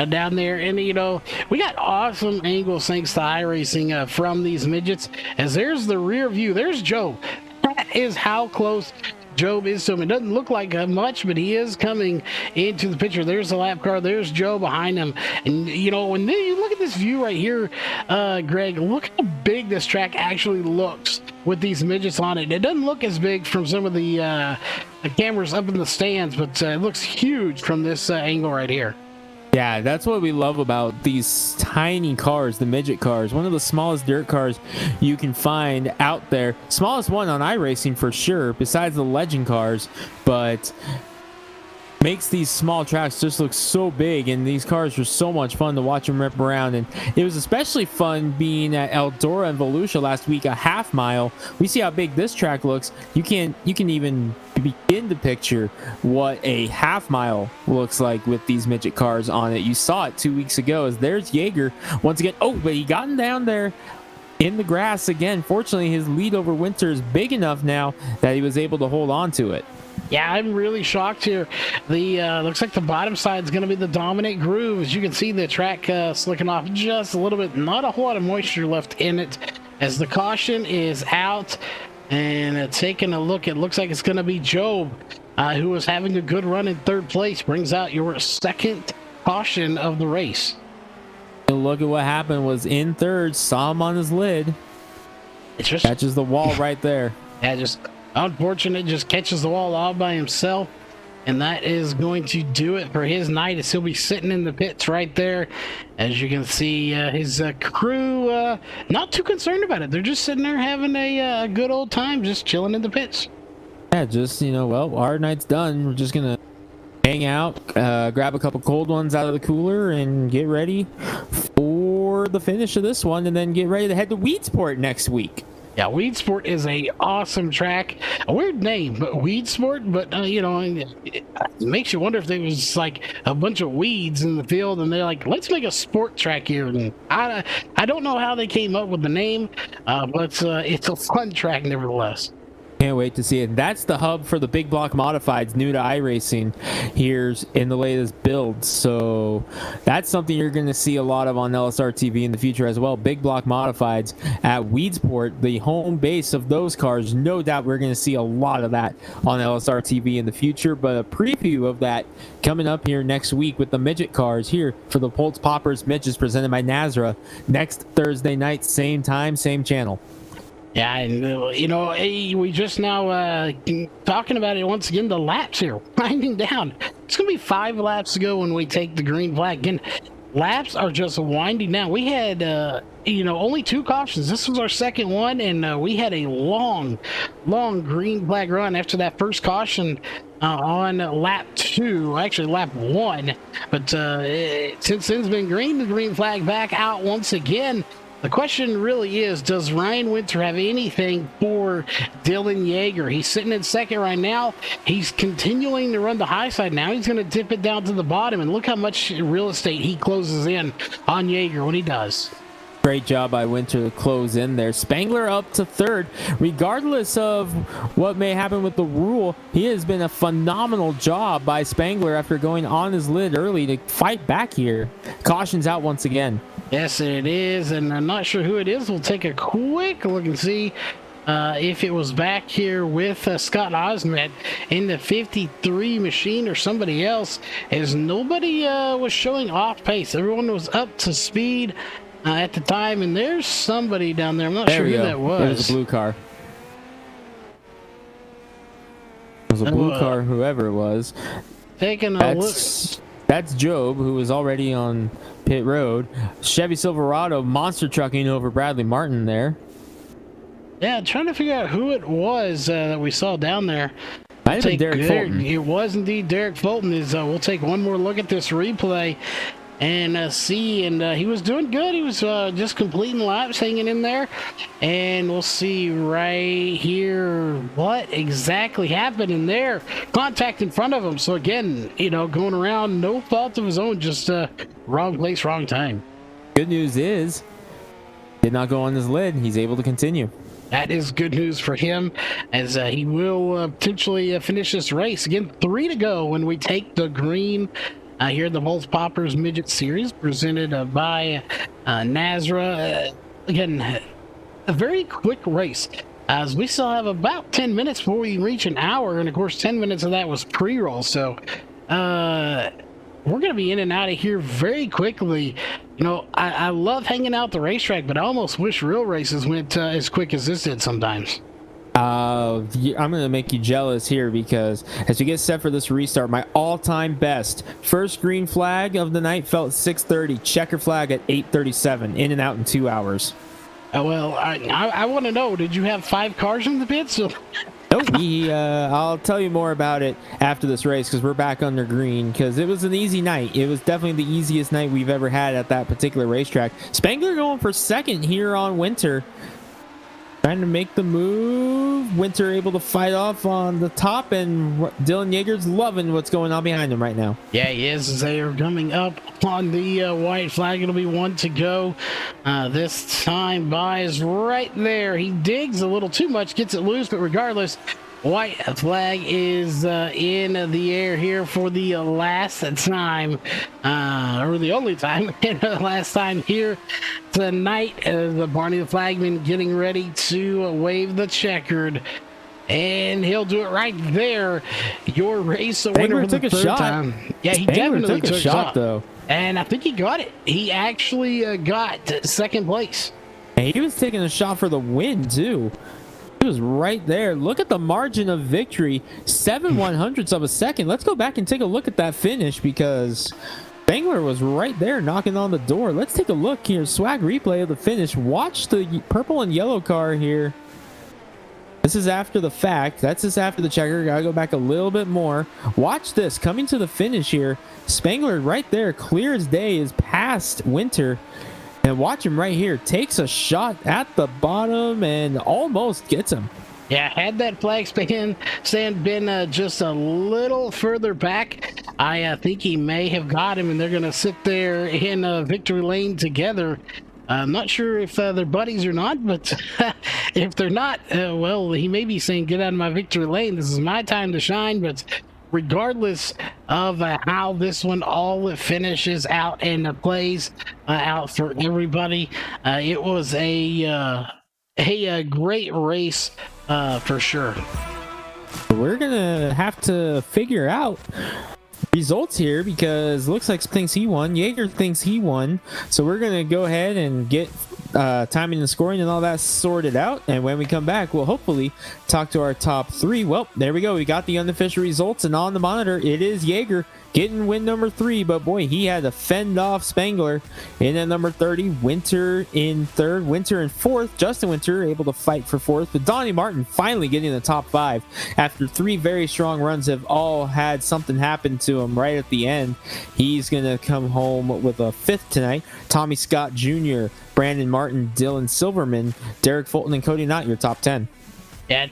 down there. And we got awesome angles thanks to iRacing from these midgets, as there's the rear view, there's Job. That is how close Job is to him. It doesn't look like much, but he is coming into the picture. There's the lap car. There's Joe behind him. And, when you look at this view right here, Greg, look how big this track actually looks with these midgets on it. It doesn't look as big from some of the cameras up in the stands, but it looks huge from this angle right here. Yeah, that's what we love about these tiny cars, the midget cars. One of the smallest dirt cars you can find out there. Smallest one on iRacing for sure, besides the legend cars, but makes these small tracks just look so big, and these cars were so much fun to watch them rip around. And it was especially fun being at Eldora and Volusia last week, a half mile. We see how big this track looks. You can even begin to picture what a half mile looks like with these midget cars on it. You saw it 2 weeks ago, as there's Yeager once again. Oh, but he got him down there in the grass again. Fortunately, his lead over Winter is big enough now that he was able to hold on to it. Yeah, I'm really shocked here. The looks like the bottom side is going to be the dominant groove. As you can see, the track slicking off just a little bit. Not a whole lot of moisture left in it, as the caution is out. And taking a look, it looks like it's going to be Job, who was having a good run in 3rd place. Brings out your 2nd caution of the race. Look at what happened. Was in 3rd, saw him on his lid. It just catches the wall right there. Yeah, just unfortunate, just catches the wall all by himself. And that is going to do it for his night, as he'll be sitting in the pits right there. As you can see, his crew not too concerned about it. They're just sitting there having a good old time, just chilling in the pits. Yeah, just, well, our night's done. We're just going to hang out, grab a couple cold ones out of the cooler, and get ready for for the finish of this one and then get ready to head to Weedsport next week. Yeah, Weedsport is a awesome track. A weird name, but Weedsport. But it makes you wonder if there was like a bunch of weeds in the field, and they're like, let's make a sport track here. And I don't know how they came up with the name, but it's a fun track nevertheless. Can't wait to see it. That's the hub for the big block modifieds new to iRacing here in the latest build. So that's something you're going to see a lot of on LSRTV in the future as well. Big block modifieds at Weedsport, the home base of those cars. No doubt we're going to see a lot of that on LSRTV in the future. But a preview of that coming up here next week with the midget cars here for the Pulse Poppers Midgets presented by NASRA next Thursday night, same time, same channel. Yeah, and we just now talking about it once again. The laps here winding down. It's gonna be 5 laps to go when we take the green flag. Again, laps are just winding down. We had only 2 cautions. This was our second one, and we had a long green flag run after that first caution on lap 2, actually lap 1. But since then it's been green, the green flag back out once again. The question really is, does Ryan Winter have anything for Dylan Yeager? He's sitting in second right now. He's continuing to run the high side. Now he's going to dip it down to the bottom, and look how much real estate he closes in on Yeager when he does. Great job by Winter to close in there. Spangler up to third. Regardless of what may happen with the rule, he has been a phenomenal job by Spangler after going on his lid early to fight back here. Caution's out once again. Yes, it is, and I'm not sure who it is. We'll take a quick look and see if it was back here with Scott Osment in the 53 machine or somebody else, as nobody was showing off pace. Everyone was up to speed at the time, and there's somebody down there. I'm not sure who that was. It was a blue car. It was a blue car, whoever it was. Taking a look. That's Job, who was already on pit road. Chevy Silverado monster trucking over Bradley Martin there. Yeah, trying to figure out who it was that we saw down there. Might have been Derek Fulton. It was indeed Derek Fulton. We'll take one more look at this replay and see. And he was doing good. He was just completing laps, hanging in there. And we'll see right here what exactly happened in there. Contact in front of him. So again, going around, no fault of his own, just wrong place, wrong time. Good news is, did not go on his lid. He's able to continue. That is good news for him, as he will potentially finish this race. Again, 3 to go when we take the green here at the Pulse Poppers Midget Series, presented by NASRA. Again, a very quick race, as we still have about 10 minutes before we reach an hour, and of course 10 minutes of that was pre-roll. So we're going to be in and out of here very quickly. I love hanging out the racetrack, but I almost wish real races went as quick as this did sometimes. I'm going to make you jealous here, because as we get set for this restart, my all-time best first green flag of the night felt 6:30, checker flag at 8:37, in and out in 2 hours. Well, I want to know, did you have 5 cars in the pits? Nope. I'll tell you more about it after this race, because we're back under green, because it was an easy night. It was definitely the easiest night we've ever had at that particular racetrack. Spangler going for second here on Winter, trying to make the move. Winter able to fight off on the top, and Dylan Yeager's loving what's going on behind him right now. Yeah, he is, as they are coming up on the white flag. It'll be 1 to go. This time by is right there. He digs a little too much, gets it loose, but regardless, white flag is in the air here for the last time, or the only time, last time here tonight. The Barney the Flagman getting ready to wave the checkered, and he'll do it right there. Your race winner for the third time. Yeah, he definitely took a shot though, and I think he got it. He actually got second place. And he was taking a shot for the win too. It was right there. Look at the margin of victory, 7/100ths of a second. Let's go back and take a look at that finish, because Spangler was right there knocking on the door. Let's take a look here. Swag replay of the finish. Watch the purple and yellow car here. This is after the fact. That's just after the checker. Gotta go back a little bit more. Watch this. Coming to the finish here. Spangler right there, clear as day, is past Winter. And watch him right here. Takes a shot at the bottom and almost gets him. Yeah, had that flag stand been just a little further back, I think he may have got him, and they're going to sit there in victory lane together. I'm not sure if they're buddies or not, but if they're not, well, he may be saying, get out of my victory lane. This is my time to shine. But regardless of how this one all finishes out and plays out for everybody, it was a great race for sure. We're gonna have to figure out results here because looks like thinks he won. Jaeger thinks he won, so we're gonna go ahead and get timing and scoring and all that sorted out, and when we come back we'll hopefully talk to our top three. Well, there we go, we got the unofficial results, and on the monitor it is Jaeger getting win number 3, but boy, he had to fend off Spangler in at number 30. Winter in third, Winter in fourth, Justin Winter able to fight for fourth, but Donnie Martin finally getting the top 5 after 3 very strong runs have all had something happen to him right at the end. He's gonna come home with a 5th tonight. Tommy Scott Jr., Brandon Martin, Dylan Silverman, Derek Fulton, and Cody Knott, your top 10. Yeah,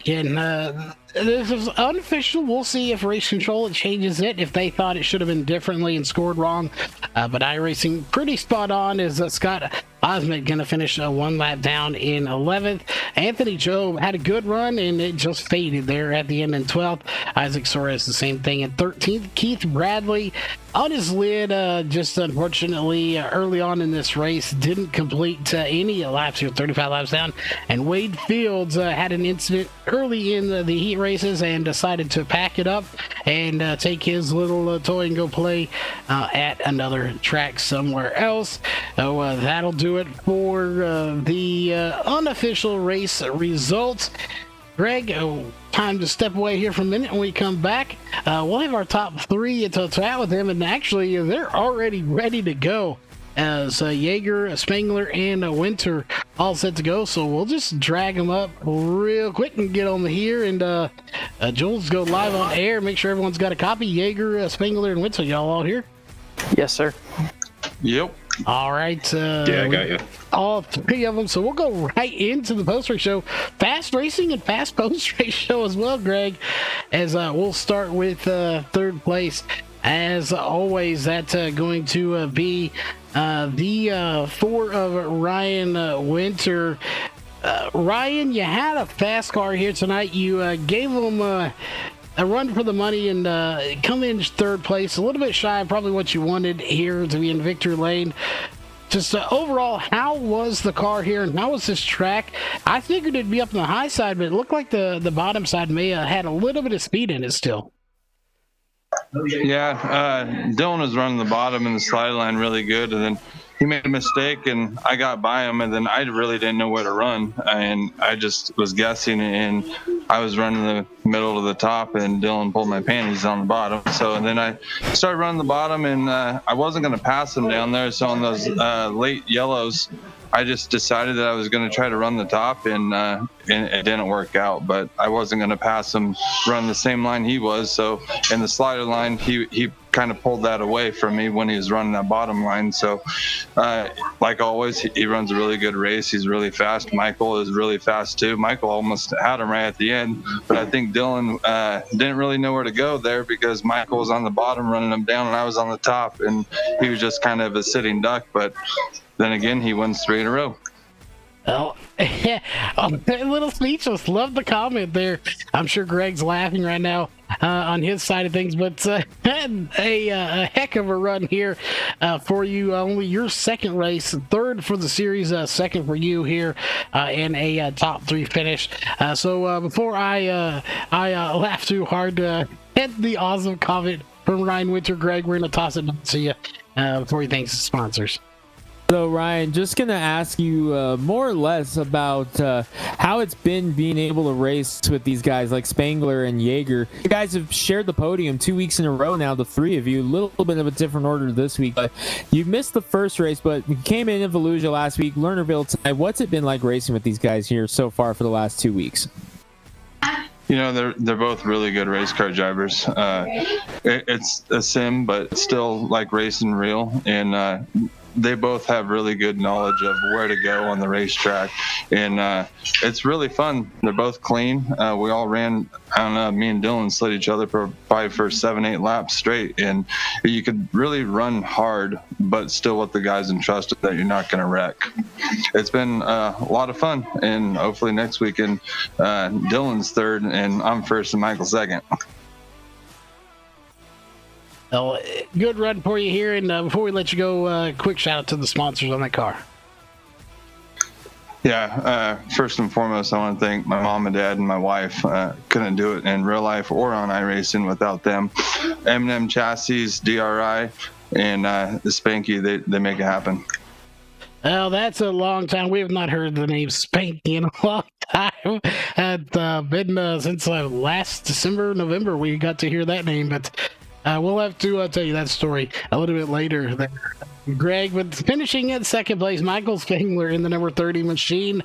this is unofficial. We'll see if Race Control changes it, if they thought it should have been differently and scored wrong. But iRacing pretty spot on. Is Scott Osmond going to finish 1 lap down in 11th. Anthony Job had a good run, and it just faded there at the end in 12th. Isaac Suarez, the same thing in 13th. Keith Bradley on his lid, just unfortunately early on in this race, didn't complete any laps here, 35 laps down. And Wade Fields had an incident early in the heat races and decided to pack it up and take his little toy and go play at another track somewhere else. So that'll do it for the unofficial race results. Greg, time to step away here for a minute. When we come back, we'll have our top 3 to chat with them, and actually they're already ready to go as Jaeger, Spangler, and Winter all set to go. So we'll just drag them up real quick and get them here, and Jules, go live on air. Make sure everyone's got a copy. Jaeger, Spangler, and Winter, y'all all here? Yes, sir. Yep. All right. Yeah, I got you. All 3 of them. So we'll go right into the post-race show. Fast racing and fast post-race show as well, Greg, as we'll start with 3rd place. As always, that's going to be the 4 of Ryan Winter. Ryan, you had a fast car here tonight. You gave him a run for the money and come in 3rd place, a little bit shy of probably what you wanted here to be in victory lane. Just overall, how was the car here and how was this track? I figured it'd be up on the high side, but it looked like the bottom side may have had a little bit of speed in it still. Yeah, Dylan was running the bottom in the slide line really good, and then he made a mistake, and I got by him, and then I really didn't know where to run, and I just was guessing, and I was running the middle to the top, and Dylan pulled my panties on the bottom. So and then I started running the bottom, and I wasn't going to pass him down there. So on those late yellows, I just decided that I was going to try to run the top, and it didn't work out. But I wasn't going to pass him, run the same line he was. So in the slider line, he kind of pulled that away from me when he was running that bottom line. So like always, he runs a really good race. He's really fast. Michael is really fast too. Michael almost had him right at the end, but I think Dylan didn't really know where to go there because Michael was on the bottom running him down, and I was on the top, and he was just kind of a sitting duck. But then again, he wins 3 in a row. Oh, a little speechless. Love the comment there. I'm sure Greg's laughing right now on his side of things, but a heck of a run here for you. Only your 2nd race, 3rd for the series, 2nd for you here, and a top 3 finish. So before I laugh too hard, hit the awesome comment from Ryan Winter. Greg, we're going to toss it to you before he thanks the sponsors. So Ryan, just gonna ask you more or less about how it's been being able to race with these guys like Spangler and Jaeger. You guys have shared the podium 2 weeks in a row now, the 3 of you. A little bit of a different order this week, but you missed the first race, but you came in Volusia last week, Lernerville tonight. What's it been like racing with these guys here so far for the last 2 weeks? You know, they're both really good race car drivers. It's a sim, but it's still like racing real. And they both have really good knowledge of where to go on the racetrack, and it's really fun. They're both clean. We all ran, I don't know, me and Dylan slid each other probably for 7-8 laps straight, and you could really run hard, but still with the guys entrusted that you're not going to wreck. It's been a lot of fun, and hopefully next weekend Dylan's third and I'm first and Michael second. Well, good run for you here, and before we let you go, quick shout out to the sponsors on that car. Yeah, first and foremost, I want to thank my mom and dad and my wife. Couldn't do it in real life or on iRacing without them. M&M Chassis, DRI, and the Spanky, they make it happen. Well, that's a long time. We have not heard the name Spanky in a long time. It's been since last December, November, we got to hear that name, but we'll have to tell you that story a little bit later there. Greg, with finishing at second place, Michael Spengler in the number 30 machine.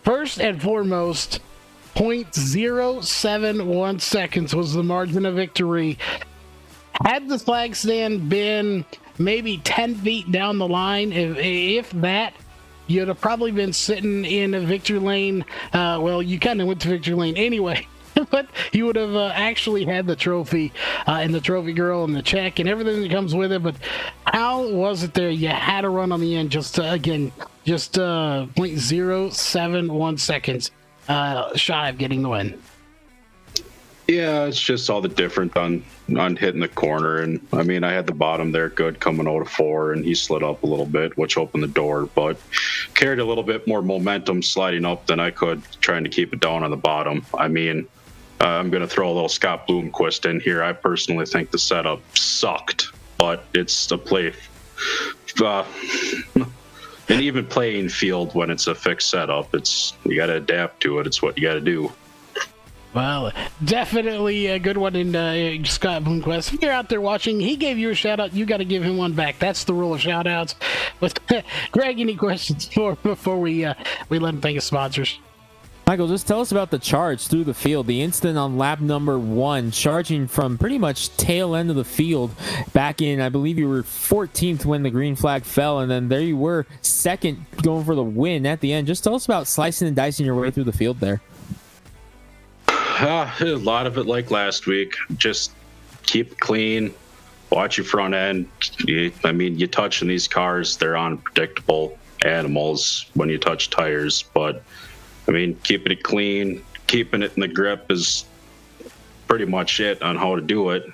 First and foremost, 0.071 seconds was the margin of victory. Had the flag stand been maybe 10 feet down the line, if that, you'd have probably been sitting in a victory lane. Well, you kind of went to victory lane anyway. But you would have actually had the trophy and the trophy girl and the check and everything that comes with it. But how was it there? You had to run on the end just 0.071 seconds shy of getting the win. Yeah, it's just all the different on hitting the corner. And I mean, I had the bottom there good coming out of 4, and he slid up a little bit, which opened the door, but carried a little bit more momentum sliding up than I could trying to keep it down on the bottom. I mean, I'm going to throw a little Scott Bloomquist in here. I personally think the setup sucked, but it's a play, an even playing field when it's a fixed setup. You got to adapt to it. It's what you got to do. Well, definitely a good one in Scott Bloomquist. If you're out there watching, he gave you a shout out. You got to give him one back. That's the rule of shout outs. But Greg, any questions before we let him thank his sponsors? Michael, just tell us about the charge through the field, the incident on lap number 1, charging from pretty much tail end of the field back in, I believe you were 14th when the green flag fell, and then there you were, second, going for the win at the end. Just tell us about slicing and dicing your way through the field there. A lot of it like last week. Just keep it clean, watch your front end. You touching these cars, they're unpredictable animals when you touch tires, but I mean, keeping it clean, keeping it in the grip is pretty much it on how to do it.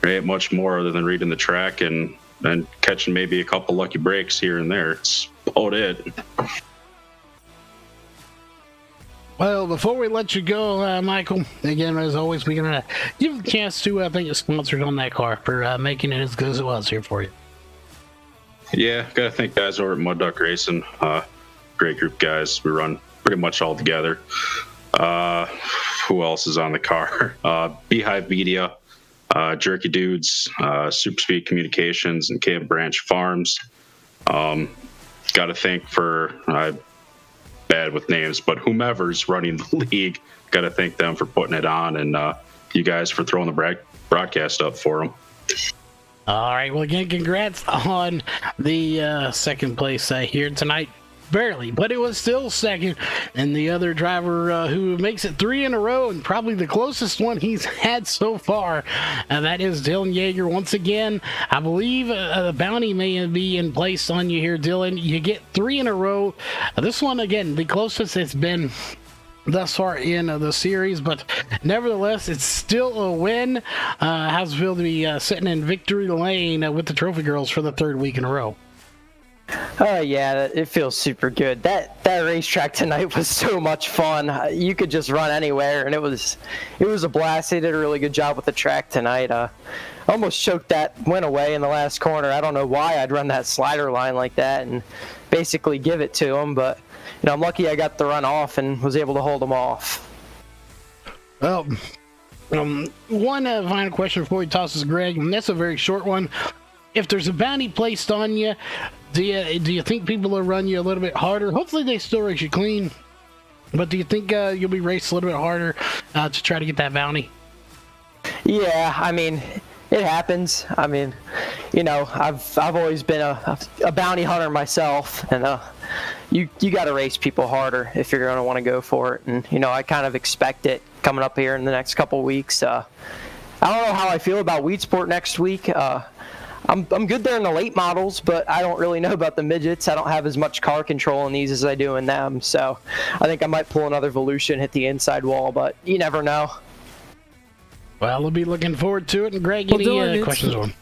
There ain't much more other than reading the track and catching maybe a couple lucky breaks here and there. It's about it. Well, before we let you go, Michael, again, as always, we're going to give a chance to thank the sponsors on that car for making it as good as it was here for you. Yeah, got to thank guys over at Mud Duck Racing. Great group guys. We run pretty much all together. Who else is on the car? Beehive Media, Jerky Dudes, Super Speed Communications, and Cam Branch Farms. Got to thank for, bad with names, but whomever's running the league, got to thank them for putting it on, and you guys for throwing the broadcast up for them. All right. Well, again, congrats on the second place here tonight. Barely, but it was still second. And the other driver who makes it 3 in a row, and probably the closest one he's had so far, that is Dylan Yeager. Once again, I believe a bounty may be in place on you here, Dylan. You get 3 in a row. This one, again, the closest it's been thus far in the series, but nevertheless, it's still a win. How's it feel to be sitting in victory lane with the Trophy Girls for the 3rd week in a row? Yeah, it feels super good. That racetrack tonight was so much fun. You could just run anywhere, and it was a blast. They did a really good job with the track tonight. Almost choked that win away in the last corner. I don't know why I'd run that slider line like that and basically give it to them, but I'm lucky I got the run off and was able to hold them off. Well, one final question before we toss this, Greg, and that's a very short one. If there's a bounty placed on you, do you think people will run you a little bit harder? Hopefully they still race you clean, but do you think you'll be raced a little bit harder to try to get that bounty? Yeah, I mean, it happens. I mean, I've always been a bounty hunter myself, and you got to race people harder if you're going to want to go for it. And I kind of expect it coming up here in the next couple of weeks. I don't know how I feel about Weed Sport next week. I'm good there in the late models, but I don't really know about the midgets. I don't have as much car control in these as I do in them, so I think I might pull another Volution, hit the inside wall, but you never know. Well, we'll be looking forward to it. And Greg, any questions on?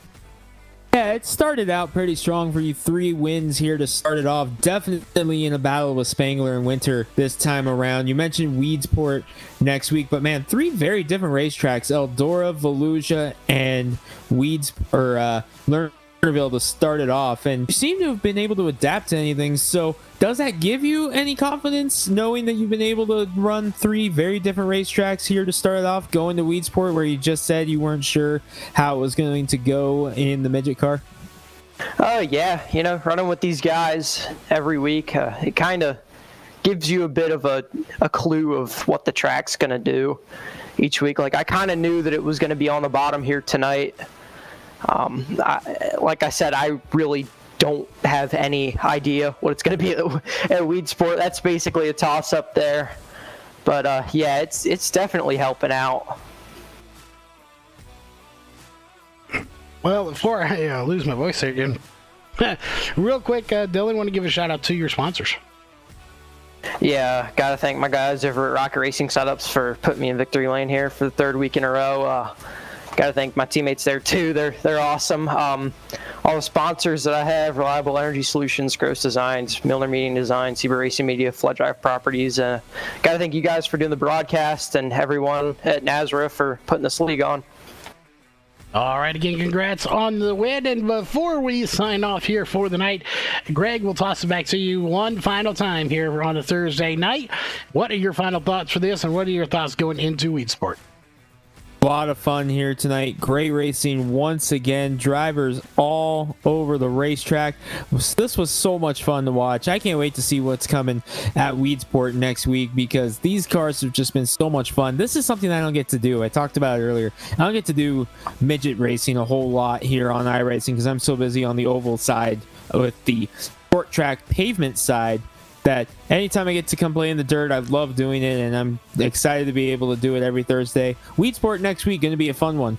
Yeah, it started out pretty strong for you. 3 wins here to start it off. Definitely in a battle with Spangler and Winter this time around. You mentioned Weedsport next week, but man, 3 very different racetracks: Eldora, Volusia, and Lernerville to start it off. And you seem to have been able to adapt to anything. So does that give you any confidence, knowing that you've been able to run 3 very different racetracks here to start it off, going to Weedsport, where you just said you weren't sure how it was going to go in the midget car? Oh, yeah. Running with these guys every week, it kind of gives you a bit of a clue of what the track's going to do each week. Like, I kind of knew that it was going to be on the bottom here tonight. Like I said, I really don't have any idea what it's going to be at Weedsport. That's basically a toss-up there. But, yeah, it's definitely helping out. Well, before I lose my voice there again, real quick, Dylan, want to give a shout-out to your sponsors. Yeah, got to thank my guys over at Rocket Racing Setups for putting me in victory lane here for the 3rd week in a row. Got to thank my teammates there too. They're awesome. All the sponsors that I have: Reliable Energy Solutions, Gross Designs, Milner Meeting Design, Seaber Racing Media, Flood Drive Properties. Got to thank you guys for doing the broadcast, and everyone at NASRA for putting this league on. All right, again, congrats on the win. And before we sign off here for the night, Greg, we'll toss it back to you one final time here on a Thursday night. What are your final thoughts for this, and what are your thoughts going into Weedsport? A lot of fun here tonight. Great racing once again. Drivers all over the racetrack. This was so much fun to watch. I can't wait to see what's coming at Weedsport next week, because these cars have just been so much fun. This is something I don't get to do. I talked about it earlier. I don't get to do midget racing a whole lot here on iRacing because I'm so busy on the oval side with the short track pavement side, that anytime I get to come play in the dirt, I love doing it, and I'm excited to be able to do it every Thursday. Weedsport next week, going to be a fun one.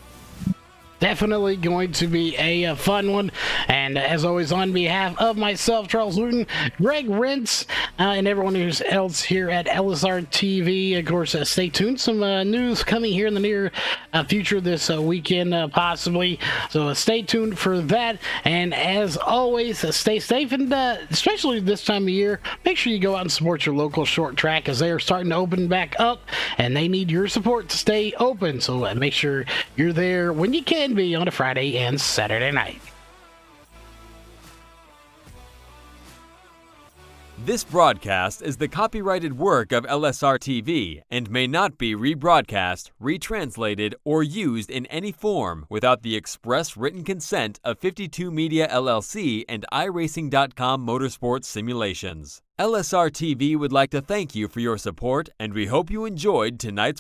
Definitely going to be a fun one. And as always, on behalf of myself, Charles Luton, Greg Rentz, and everyone else here at LSRTV, of course, stay tuned. Some news coming here in the near future this weekend, possibly. So stay tuned for that. And as always, stay safe, and especially this time of year, make sure you go out and support your local short track, as they are starting to open back up, and they need your support to stay open. So make sure you're there when you can be on a Friday and Saturday night. This broadcast is the copyrighted work of LSRTV and may not be rebroadcast, retranslated, or used in any form without the express written consent of 52 Media LLC and iRacing.com Motorsports Simulations. LSRTV would like to thank you for your support, and we hope you enjoyed tonight's